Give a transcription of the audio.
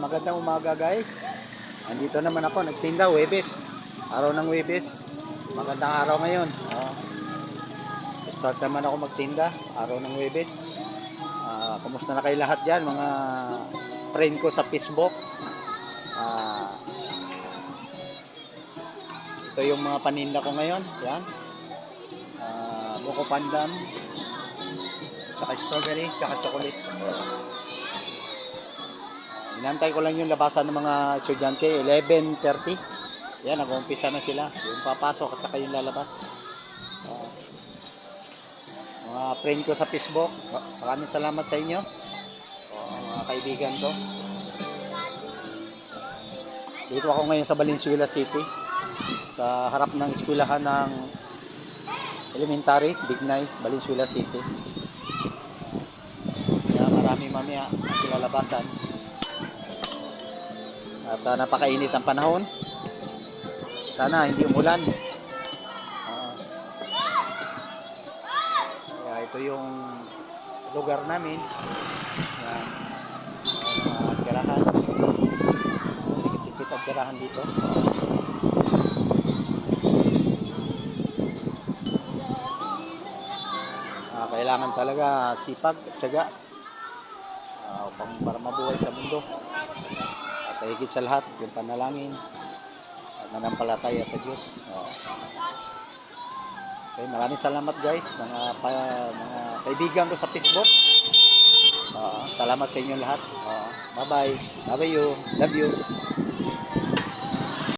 Magandang umaga guys. Andito naman ako, nagtinda Huwebes. Araw ng Huwebes. Magandang araw ngayon. Start naman ako magtinda, araw ng Huwebes. Kumusta na kayo lahat dyan, mga friend ko sa Facebook. Ito yung mga paninda ko ngayon. Yan. Buko pandan, saka strawberry, saka chocolate. Inantay ko lang yung labasan ng mga estudyante, 11:30. Yan, nag-uumpisa na sila. Yung papasok at saka yung lalabas. Mga friend ko sa Facebook, maraming salamat sa inyo. Mga kaibigan ko. Dito ako ngayon sa Valenzuela City. Sa harap ng eskwelahan ng elementary, Bignay, Valenzuela City. Kaya marami mamaya ang kilalabasan. At napakainit ang panahon. Sana hindi umulan. Kaya ito yung lugar namin. Yan. Mga tirahan. Dikit-dikit ang tirahan dito. Kailangan talaga sipag at tiyaga para mabuhay sa mundo. At higit sa lahat, yung panalangin at nanampalataya sa Diyos. Okay, maraming salamat guys, mga kaibigan ko sa Facebook. Salamat sa inyo lahat. Bye bye. Love you.